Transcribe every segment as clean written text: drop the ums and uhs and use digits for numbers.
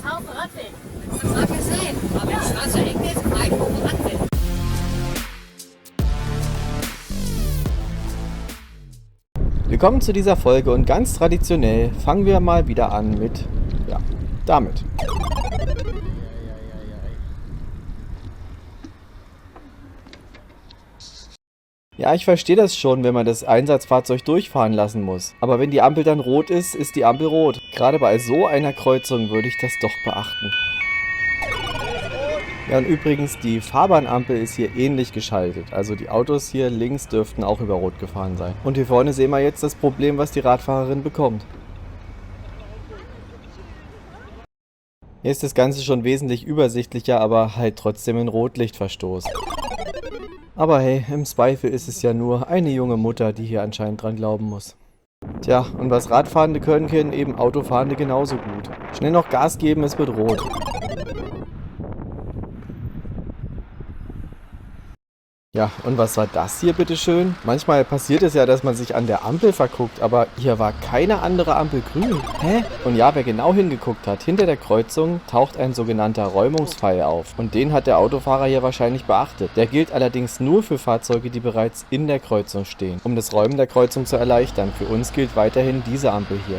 Ich fahre auf dem Radweg. Das mag ja sein, aber die Straße eng ist, fahre ich auf dem Radweg. Willkommen zu dieser Folge und ganz traditionell fangen wir mal wieder an mit, damit. Ja, ich verstehe das schon, wenn man das Einsatzfahrzeug durchfahren lassen muss. Aber wenn die Ampel dann rot ist, ist die Ampel rot. Gerade bei so einer Kreuzung würde ich das doch beachten. Ja, und übrigens, die Fahrbahnampel ist hier ähnlich geschaltet. Also die Autos hier links dürften auch über Rot gefahren sein. Und hier vorne sehen wir jetzt das Problem, was die Radfahrerin bekommt. Hier ist das Ganze schon wesentlich übersichtlicher, aber halt trotzdem ein Rotlichtverstoß. Aber hey, im Zweifel ist es ja nur eine junge Mutter, die hier anscheinend dran glauben muss. Tja, und was Radfahrende können eben Autofahrende genauso gut. Schnell noch Gas geben, es wird rot. Ja, und was war das hier bitteschön? Manchmal passiert es ja, dass man sich an der Ampel verguckt, aber hier war keine andere Ampel grün. Hä? Und ja, wer genau hingeguckt hat, hinter der Kreuzung taucht ein sogenannter Räumungspfeil auf. Und den hat der Autofahrer hier wahrscheinlich beachtet. Der gilt allerdings nur für Fahrzeuge, die bereits in der Kreuzung stehen. Um das Räumen der Kreuzung zu erleichtern, für uns gilt weiterhin diese Ampel hier.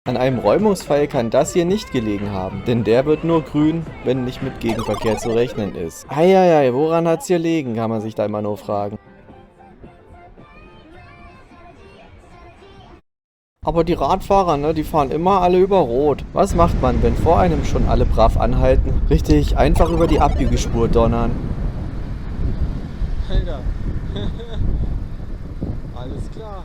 An einem Räumungspfeil kann das hier nicht gelegen haben, denn der wird nur grün, wenn nicht mit Gegenverkehr zu rechnen ist. Eieiei, woran hat's hier liegen, kann man sich da immer nur fragen. Aber die Radfahrer, ne, die fahren immer alle über Rot. Was macht man, wenn vor einem schon alle brav anhalten? Richtig, einfach über die Abbiegespur donnern. Alter. Alles klar.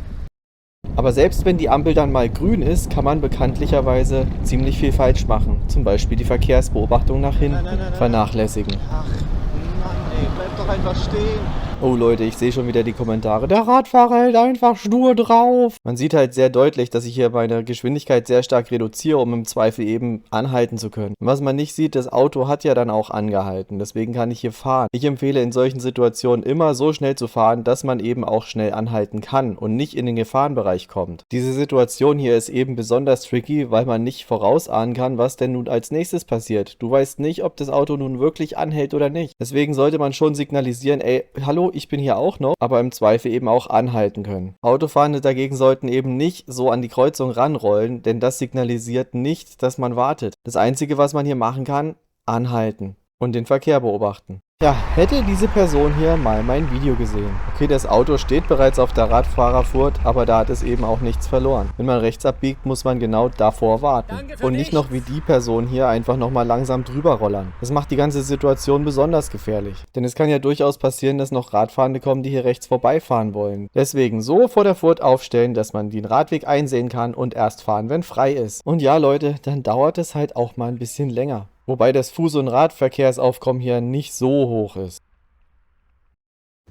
Aber selbst wenn die Ampel dann mal grün ist, kann man bekanntlicherweise ziemlich viel falsch machen. Zum Beispiel die Verkehrsbeobachtung nach hinten vernachlässigen. Ach, Mann, ey, bleib doch einfach stehen. Oh Leute, ich sehe schon wieder die Kommentare. Der Radfahrer hält einfach stur drauf. Man sieht halt sehr deutlich, dass ich hier meine Geschwindigkeit sehr stark reduziere, um im Zweifel eben anhalten zu können. Und was man nicht sieht, das Auto hat ja dann auch angehalten. Deswegen kann ich hier fahren. Ich empfehle in solchen Situationen immer so schnell zu fahren, dass man eben auch schnell anhalten kann und nicht in den Gefahrenbereich kommt. Diese Situation hier ist eben besonders tricky, weil man nicht vorausahnen kann, was denn nun als nächstes passiert. Du weißt nicht, ob das Auto nun wirklich anhält oder nicht. Deswegen sollte man schon signalisieren, ey, hallo, ich bin hier auch noch, aber im Zweifel eben auch anhalten können. Autofahrende dagegen sollten eben nicht so an die Kreuzung ranrollen, denn das signalisiert nicht, dass man wartet. Das Einzige, was man hier machen kann, anhalten und den Verkehr beobachten. Ja, hätte diese Person hier mal mein Video gesehen. Okay, das Auto steht bereits auf der Radfahrerfurt, aber da hat es eben auch nichts verloren. Wenn man rechts abbiegt, muss man genau davor warten. Und nicht noch wie die Person hier einfach nochmal langsam drüber rollern. Das macht die ganze Situation besonders gefährlich. Denn es kann ja durchaus passieren, dass noch Radfahrende kommen, die hier rechts vorbeifahren wollen. Deswegen so vor der Furt aufstellen, dass man den Radweg einsehen kann und erst fahren, wenn frei ist. Und ja, Leute, dann dauert es halt auch mal ein bisschen länger. Wobei das Fuß- und Radverkehrsaufkommen hier nicht so hoch ist.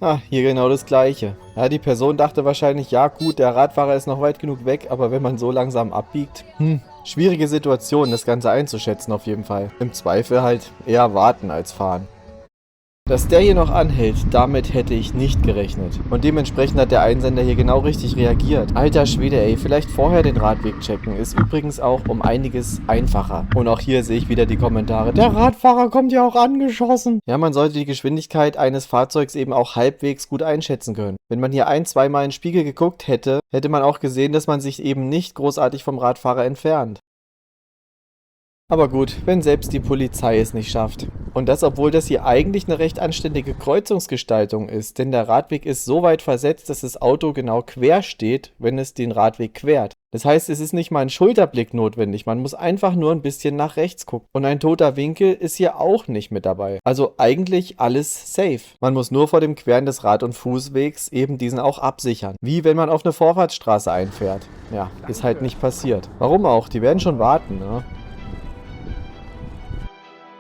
Ah, hier genau das Gleiche. Ja, die Person dachte wahrscheinlich, ja gut, der Radfahrer ist noch weit genug weg, aber wenn man so langsam abbiegt, schwierige Situation, das Ganze einzuschätzen auf jeden Fall. Im Zweifel halt eher warten als fahren. Dass der hier noch anhält, damit hätte ich nicht gerechnet. Und dementsprechend hat der Einsender hier genau richtig reagiert. Alter Schwede, ey, vielleicht vorher den Radweg checken. Ist übrigens auch um einiges einfacher. Und auch hier sehe ich wieder die Kommentare. Der Radfahrer kommt ja auch angeschossen. Ja, man sollte die Geschwindigkeit eines Fahrzeugs eben auch halbwegs gut einschätzen können. Wenn man hier zweimal in den Spiegel geguckt hätte, hätte man auch gesehen, dass man sich eben nicht großartig vom Radfahrer entfernt. Aber gut, wenn selbst die Polizei es nicht schafft. Und das, obwohl das hier eigentlich eine recht anständige Kreuzungsgestaltung ist, denn der Radweg ist so weit versetzt, dass das Auto genau quer steht, wenn es den Radweg quert. Das heißt, es ist nicht mal ein Schulterblick notwendig, man muss einfach nur ein bisschen nach rechts gucken. Und ein toter Winkel ist hier auch nicht mit dabei. Also eigentlich alles safe. Man muss nur vor dem Queren des Rad- und Fußwegs eben diesen auch absichern. Wie wenn man auf eine Vorfahrtsstraße einfährt. Ja, ist halt nicht passiert. Warum auch? Die werden schon warten, ne?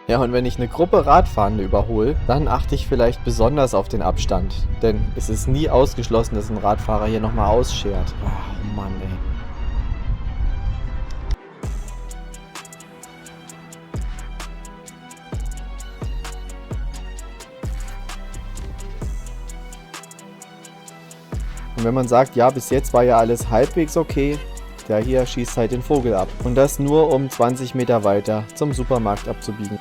Ja, und wenn ich eine Gruppe Radfahrende überhole, dann achte ich vielleicht besonders auf den Abstand. Denn es ist nie ausgeschlossen, dass ein Radfahrer hier nochmal ausschert. Oh Mann, ey. Und wenn man sagt, ja, bis jetzt war ja alles halbwegs okay, Ja, hier schießt halt den Vogel ab. Und das nur um 20 Meter weiter zum Supermarkt abzubiegen.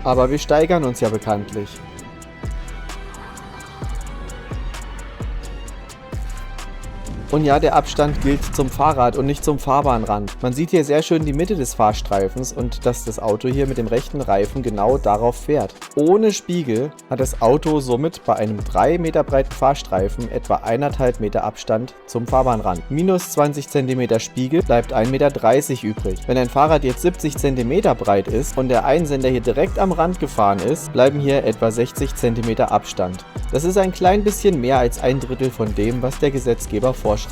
Aber wir steigern uns ja bekanntlich. Und ja, der Abstand gilt zum Fahrrad und nicht zum Fahrbahnrand. Man sieht hier sehr schön die Mitte des Fahrstreifens und dass das Auto hier mit dem rechten Reifen genau darauf fährt. Ohne Spiegel hat das Auto somit bei einem 3 Meter breiten Fahrstreifen etwa 1,5 Meter Abstand zum Fahrbahnrand. Minus 20 cm Spiegel bleibt 1,30 Meter übrig. Wenn ein Fahrrad jetzt 70 cm breit ist und der Einsender hier direkt am Rand gefahren ist, bleiben hier etwa 60 cm Abstand. Das ist ein klein bisschen mehr als 1/3 von dem, was der Gesetzgeber vorschreibt.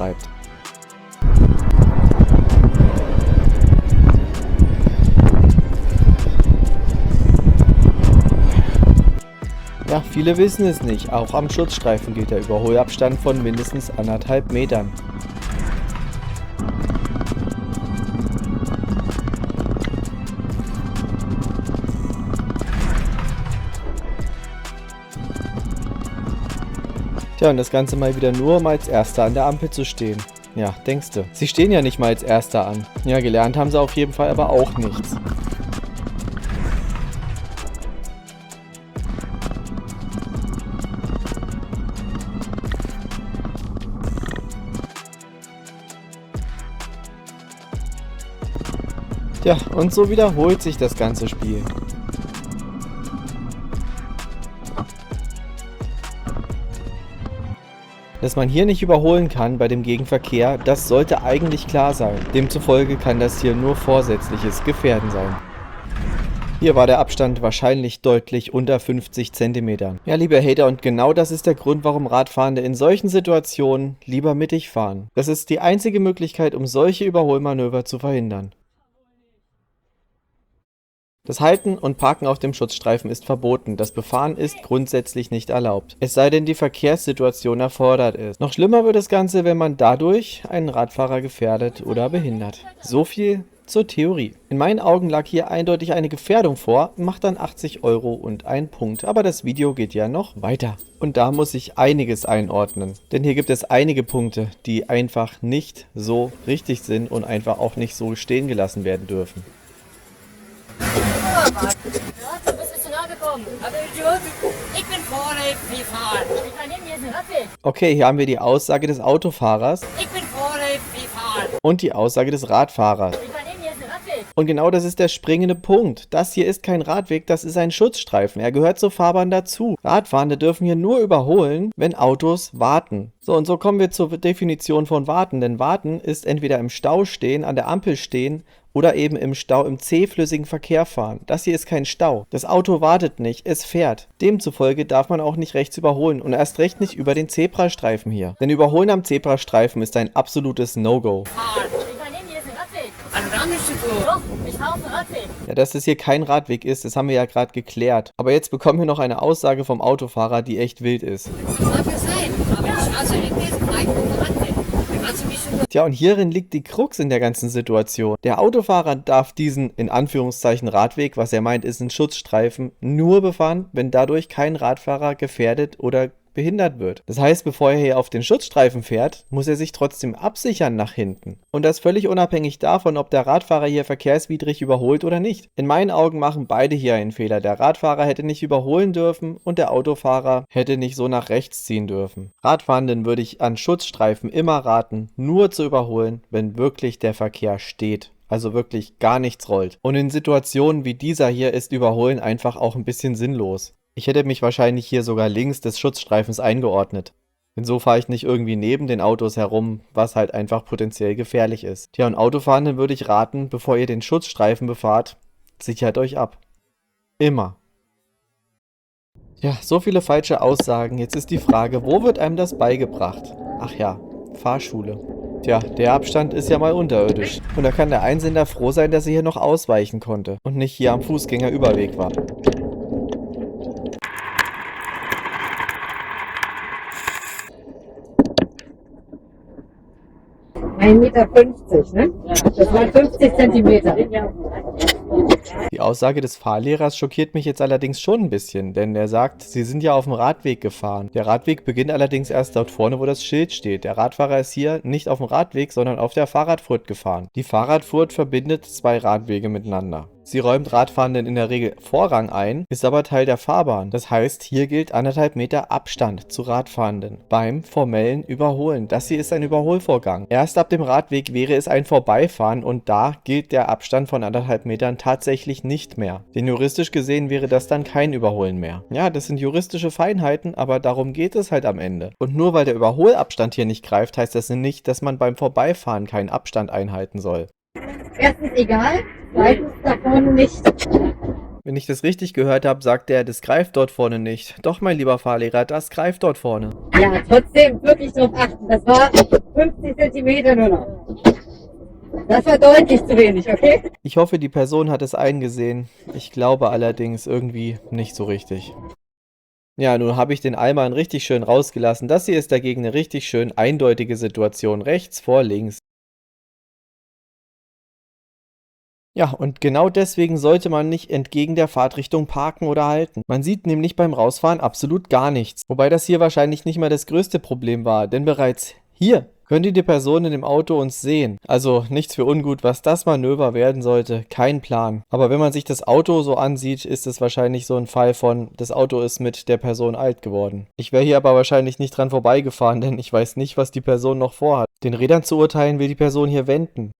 Ja, viele wissen es nicht. Auch am Schutzstreifen gilt der Überholabstand von mindestens 1,5 Metern. Tja, und das Ganze mal wieder nur, um als Erster an der Ampel zu stehen. Ja, denkste. Sie stehen ja nicht mal als Erster an. Ja, gelernt haben sie auf jeden Fall aber auch nichts. Tja, und so wiederholt sich das ganze Spiel. Dass man hier nicht überholen kann bei dem Gegenverkehr, das sollte eigentlich klar sein. Demzufolge kann das hier nur vorsätzliches Gefährden sein. Hier war der Abstand wahrscheinlich deutlich unter 50 cm. Ja, liebe Hater, und genau das ist der Grund, warum Radfahrende in solchen Situationen lieber mittig fahren. Das ist die einzige Möglichkeit, um solche Überholmanöver zu verhindern. Das Halten und Parken auf dem Schutzstreifen ist verboten, das Befahren ist grundsätzlich nicht erlaubt. Es sei denn, die Verkehrssituation erfordert es. Noch schlimmer wird das Ganze, wenn man dadurch einen Radfahrer gefährdet oder behindert. So viel zur Theorie. In meinen Augen lag hier eindeutig eine Gefährdung vor, macht dann 80 € und ein Punkt. Aber das Video geht ja noch weiter. Und da muss ich einiges einordnen. Denn hier gibt es einige Punkte, die einfach nicht so richtig sind und einfach auch nicht so stehen gelassen werden dürfen. Du bist zu nah gekommen. Aber Idiot, ich bin vorne gefahren. Ich war neben dir ist ein Radweg. Okay, hier haben wir die Aussage des Autofahrers Ich bin vorne gefahren. und die Aussage des Radfahrers. Ich war neben dir ist ein Radweg. Und genau das ist der springende Punkt. Das hier ist kein Radweg, das ist ein Schutzstreifen. Er gehört zur Fahrbahn dazu. Radfahrende dürfen hier nur überholen, wenn Autos warten. So, und so kommen wir zur Definition von warten. Denn warten ist entweder im Stau stehen, an der Ampel stehen oder eben im Stau im zähflüssigen Verkehr fahren. Das hier ist kein Stau. Das Auto wartet nicht, es fährt. Demzufolge darf man auch nicht rechts überholen und erst recht nicht über den Zebrastreifen hier. Denn Überholen am Zebrastreifen ist ein absolutes No-Go. Ich war neben dir ist ein Radweg. Also da nichts zu tun. Doch, ich fahre auf dem Radweg. Ja, dass das hier kein Radweg ist, das haben wir ja gerade geklärt. Aber jetzt bekommen wir noch eine Aussage vom Autofahrer, die echt wild ist. Mag ja sein, aber die schwarze Ecke ist breit auf dem Radweg. Da kannst du mich schon... Tja, und hierin liegt die Krux in der ganzen Situation. Der Autofahrer darf diesen, in Anführungszeichen, Radweg, was er meint, ist ein Schutzstreifen, nur befahren, wenn dadurch kein Radfahrer gefährdet oder behindert wird. Das heißt, bevor er hier auf den Schutzstreifen fährt, muss er sich trotzdem absichern nach hinten. Und das völlig unabhängig davon, ob der Radfahrer hier verkehrswidrig überholt oder nicht. In meinen Augen machen beide hier einen Fehler. Der Radfahrer hätte nicht überholen dürfen und der Autofahrer hätte nicht so nach rechts ziehen dürfen. Radfahrenden würde ich an Schutzstreifen immer raten, nur zu überholen, wenn wirklich der Verkehr steht. Also wirklich gar nichts rollt. Und in Situationen wie dieser hier ist Überholen einfach auch ein bisschen sinnlos. Ich hätte mich wahrscheinlich hier sogar links des Schutzstreifens eingeordnet. Denn so fahre ich nicht irgendwie neben den Autos herum, was halt einfach potenziell gefährlich ist. Tja, und Autofahrenden würde ich raten, bevor ihr den Schutzstreifen befahrt, sichert euch ab. Immer. Ja, so viele falsche Aussagen. Jetzt ist die Frage, wo wird einem das beigebracht? Ach ja, Fahrschule. Tja, der Abstand ist ja mal unterirdisch. Und da kann der Einsender froh sein, dass er hier noch ausweichen konnte und nicht hier am Fußgängerüberweg war. 1,50 Meter, ne? Das waren 50 Zentimeter. Die Aussage des Fahrlehrers schockiert mich jetzt allerdings schon ein bisschen, denn er sagt, sie sind ja auf dem Radweg gefahren. Der Radweg beginnt allerdings erst dort vorne, wo das Schild steht. Der Radfahrer ist hier nicht auf dem Radweg, sondern auf der Fahrradfurt gefahren. Die Fahrradfurt verbindet zwei Radwege miteinander. Sie räumt Radfahrenden in der Regel Vorrang ein, ist aber Teil der Fahrbahn. Das heißt, hier gilt 1,5 Meter Abstand zu Radfahrenden beim formellen Überholen. Das hier ist ein Überholvorgang. Erst ab dem Radweg wäre es ein Vorbeifahren und da gilt der Abstand von 1,5 Metern tatsächlich nicht mehr. Denn juristisch gesehen wäre das dann kein Überholen mehr. Ja, das sind juristische Feinheiten, aber darum geht es halt am Ende. Und nur weil der Überholabstand hier nicht greift, heißt das nicht, dass man beim Vorbeifahren keinen Abstand einhalten soll. Erstens egal, zweitens da vorne nicht. Wenn ich das richtig gehört habe, sagt er, das greift dort vorne nicht. Doch, mein lieber Fahrlehrer, das greift dort vorne. Ja, trotzdem wirklich drauf achten. Das war 50 Zentimeter nur noch. Das war deutlich zu wenig, okay? Ich hoffe, die Person hat es eingesehen. Ich glaube allerdings irgendwie nicht so richtig. Ja, nun habe ich den Allmann richtig schön rausgelassen. Das hier ist dagegen eine richtig schön eindeutige Situation. Rechts vor links. Ja, und genau deswegen sollte man nicht entgegen der Fahrtrichtung parken oder halten. Man sieht nämlich beim Rausfahren absolut gar nichts. Wobei das hier wahrscheinlich nicht mal das größte Problem war, denn bereits hier könnte die Person in dem Auto uns sehen. Also nichts für ungut, was das Manöver werden sollte, kein Plan. Aber wenn man sich das Auto so ansieht, ist es wahrscheinlich so ein Fall von, das Auto ist mit der Person alt geworden. Ich wäre hier aber wahrscheinlich nicht dran vorbeigefahren, denn ich weiß nicht, was die Person noch vorhat. Den Rädern zu urteilen, will die Person hier wenden.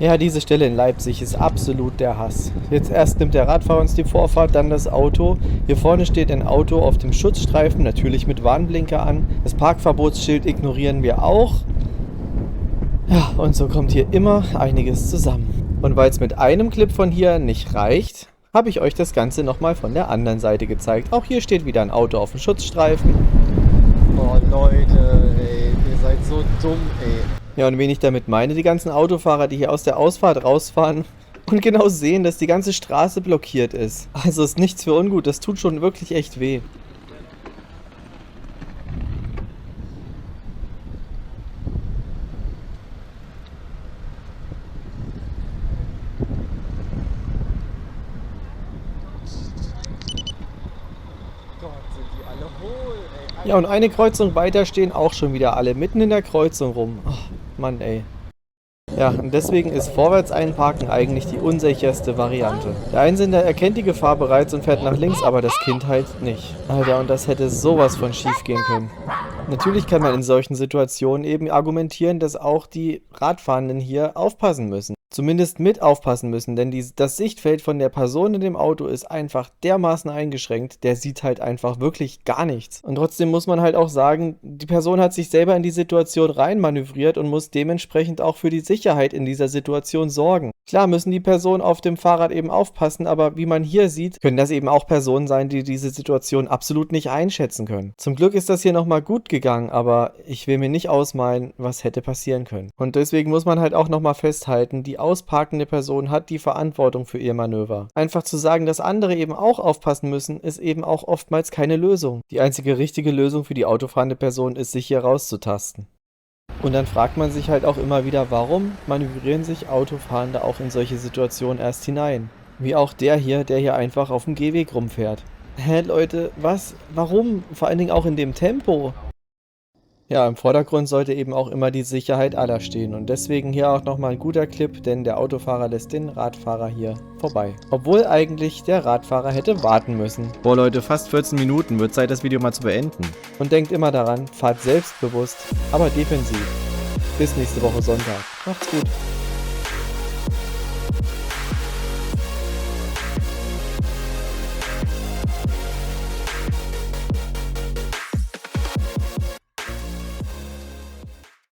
Ja, diese Stelle in Leipzig ist absolut der Hass. Jetzt erst nimmt der Radfahrer uns die Vorfahrt, dann das Auto. Hier vorne steht ein Auto auf dem Schutzstreifen, natürlich mit Warnblinker an. Das Parkverbotsschild ignorieren wir auch. Ja, und so kommt hier immer einiges zusammen. Und weil es mit einem Clip von hier nicht reicht, habe ich euch das Ganze nochmal von der anderen Seite gezeigt. Auch hier steht wieder ein Auto auf dem Schutzstreifen. Oh Leute, ey, ihr seid so dumm, ey. Ja, und wen ich damit meine, die ganzen Autofahrer, die hier aus der Ausfahrt rausfahren und genau sehen, dass die ganze Straße blockiert ist. Also ist nichts für ungut, das tut schon wirklich echt weh. Gott, sind die alle hohl, ey. Ja, und eine Kreuzung weiter stehen auch schon wieder alle mitten in der Kreuzung rum. Oh, Mann, ey. Ja, und deswegen ist vorwärts einparken eigentlich die unsicherste Variante. Der Einsender erkennt die Gefahr bereits und fährt nach links, aber das Kind halt nicht. Alter, und das hätte sowas von schief gehen können. Natürlich kann man in solchen Situationen eben argumentieren, dass auch die Radfahrenden hier aufpassen müssen. Zumindest mit aufpassen müssen, denn das Sichtfeld von der Person in dem Auto ist einfach dermaßen eingeschränkt, der sieht halt einfach wirklich gar nichts. Und trotzdem muss man halt auch sagen, die Person hat sich selber in die Situation reinmanövriert und muss dementsprechend auch für die Sicherheit in dieser Situation sorgen. Klar müssen die Personen auf dem Fahrrad eben aufpassen, aber wie man hier sieht, können das eben auch Personen sein, die diese Situation absolut nicht einschätzen können. Zum Glück ist das hier nochmal gut gegangen, aber ich will mir nicht ausmalen, was hätte passieren können. Und deswegen muss man halt auch nochmal festhalten, die ausparkende Person hat die Verantwortung für ihr Manöver. Einfach zu sagen, dass andere eben auch aufpassen müssen, ist eben auch oftmals keine Lösung. Die einzige richtige Lösung für die autofahrende Person ist, sich hier rauszutasten. Und dann fragt man sich halt auch immer wieder, warum manövrieren sich Autofahrende auch in solche Situationen erst hinein? Wie auch der hier einfach auf dem Gehweg rumfährt. Hä, Leute, was? Warum? Vor allen Dingen auch in dem Tempo. Ja, im Vordergrund sollte eben auch immer die Sicherheit aller stehen und deswegen hier auch nochmal ein guter Clip, denn der Autofahrer lässt den Radfahrer hier vorbei. Obwohl eigentlich der Radfahrer hätte warten müssen. Boah Leute, fast 14 Minuten, wird Zeit das Video mal zu beenden. Und denkt immer daran, fahrt selbstbewusst, aber defensiv. Bis nächste Woche Sonntag. Macht's gut.